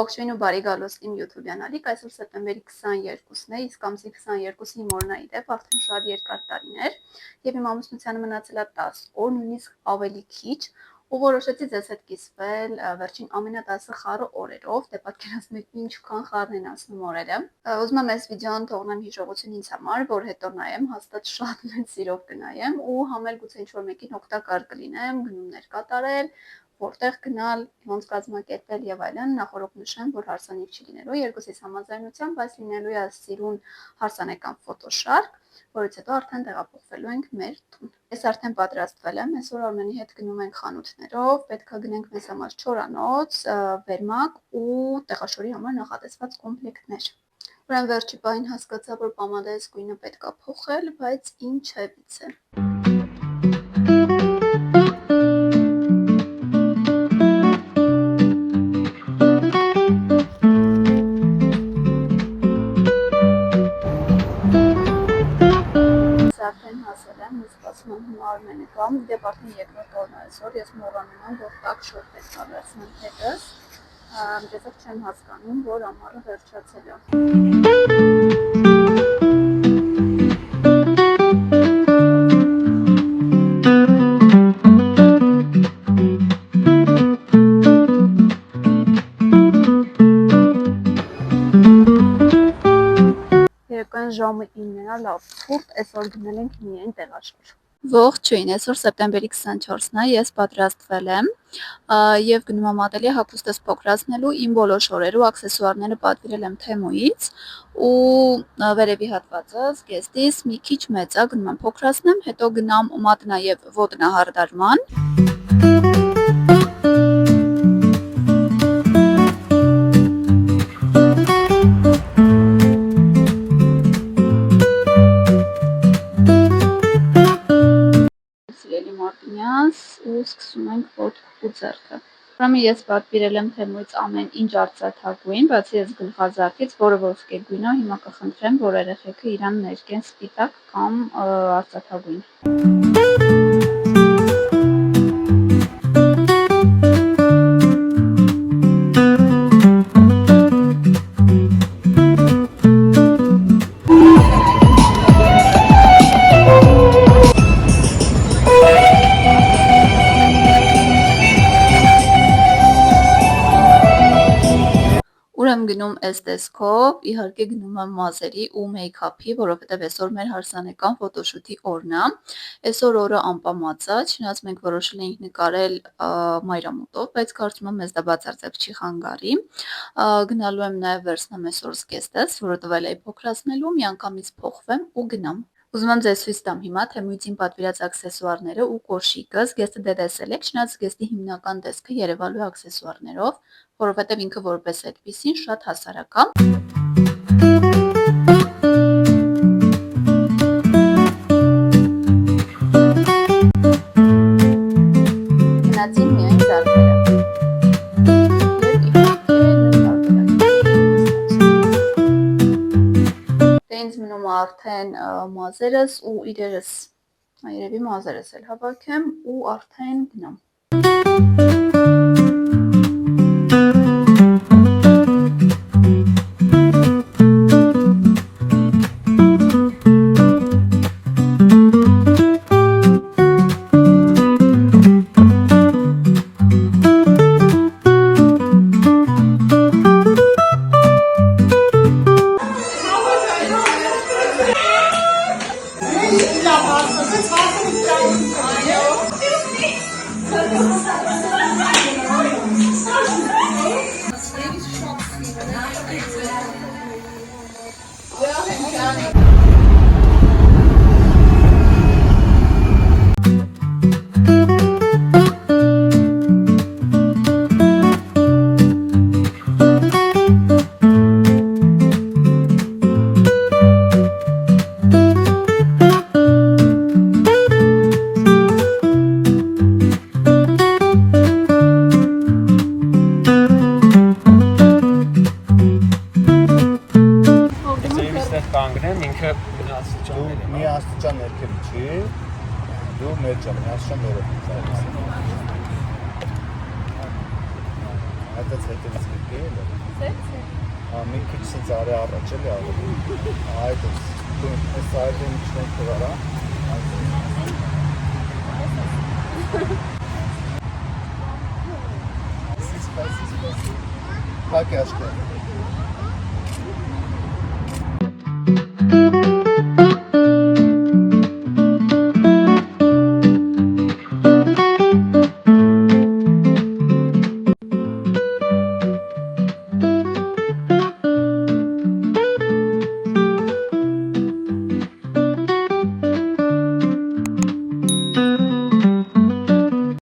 Ողջույն ու բարի գալուստ իմ YouTube յանալիք, այսօր սեպտեմբերի 22-ն է, իսկ ամսի 22-ի իմորնա իդեպ արդեն շատ երկար տարիներ եւ իմ ամուսնությանը մնացել է 10 օր, նույնիսկ ավելի քիչ, ու որոշեցի ձեզ հետ կիսվել վերջին ամենատասը խառը օրերով, դե պատկերացնեք ինչքան խառն են անցնում օրերը։ Ուզում եմ այս վիդեոն թողնեմ հիշողություն ինձ համար, որ հետո նայեմ, հաստատ շատ մեծ սիրով կնայեմ ու համել գուցե ինչ-որ մեկին օգտակար կլինեմ, գնումներ կատարել, որտեղ գնալ, ոնց կազմակերպել եւ այլն, նախորդ նշեմ, որ հարսանիք չի լինելու երկուսիս համաձայնությամբ, բայց լինելու է սիրուն հարսանեկան ֆոտոշարք, որից հետո արդեն տեղափոխվելու ենք մեր տուն։ Ես արդեն պատրաստվել եմ, այսօր Արմենի հետ գնում ենք խանութներով, պետքա գնենք մեզ համար չորանոց, վերմակ ու տեղաշորի համար նախատեսված կոմպլեկտներ։ Ուրեմն վերջի պահին հասկացա, որ պամադայից գույնը պետքա փոխել, բայց ինչևից է։ Արդեն հասել եմ, ու սպասում եմ հիմա Արմենի կամ, դեպ արդեն երկրորդ օրն է այսօր, ես մոռանում եմ, որ տակ շոր պետք է վերցնեմ հետս, դեսակ չեմ հասկանում, որ ամառը վերջացել է։ Ժամը 9-ն է, լավ ցուրտ, այսօր գնել ենք միայն տեղաշոր։ Ողջույն, այսօր սեպտեմբերի 24-ն է, ես պատրաստվել եմ եւ գնում եմ ատելյե հագուստս փոքրացնելու, իմ բոլոր շորերը ու աքսեսուարները պատվիրել եմ Թեմուից ու վերևի հատվածս գեստիս մի քիչ մեծ է, գնում եմ փոքրացնեմ, հետո գնամ մատնա եւ ոտնահարդարման։ Ու սկսում ենք ոտք ու ձեռքը։ Ուրեմն ես պատվիրել եմ Թեմուից ամեն ինչ արծաթագույն, բացի այս գլխազարդից, որը ոսկե գույն է, հիմա կխնդրեմ, որ երեխեքը իրան ներկեն սպիտակ կամ արծաթագույն։ Ուրեմն գնում այս տեսքով, իհարկե գնում եմ մազերի ու մեյքափի, որովհետև այսօր մեր հարսանեկան ֆոտոշութի օրն է։ Այսօր օրը անպամած է, չնայած մենք որոշել էինք նկարել մայրամուտով, բայց կարծում եմ մեզ դա բացարձակ չի խանգարի։ Գնալու եմ նաև վերցնեմ այսօր զգեստս, որը տվել էի փոքրացնելու, միանգամից փոխվեմ ու գնամ։ Ուզում եմ ձեզ ցույց տամ հիմա Թեմուից իմ պատվիրած աքսեսուարները ու կոշիկը, զգեստը դե տեսել եք, չնայած զգեստի հիմնական տեսքը երևալու է աքսեսուարներով, որովհետև ինքը որպես այդպեսին շատ հասարակ է։ Գնացին միայն զարդերը։ Դե ինձ մնում է արդեն մազերս ու իրերս, երևի մազերս էլ հավաքեմ ու արդեն գնամ։ Մի աստիճան ներքևի չի, դու մեր ճամ, մի աստիճան ներքևի։ Հետից հետևից գիտի էլ է։ Մի քիչ ծարի առաջ էլի ավելի։ Այդ էս։ Դու այս այդը ինչն կվարա։ Սպասի։ Փակի աշխատ։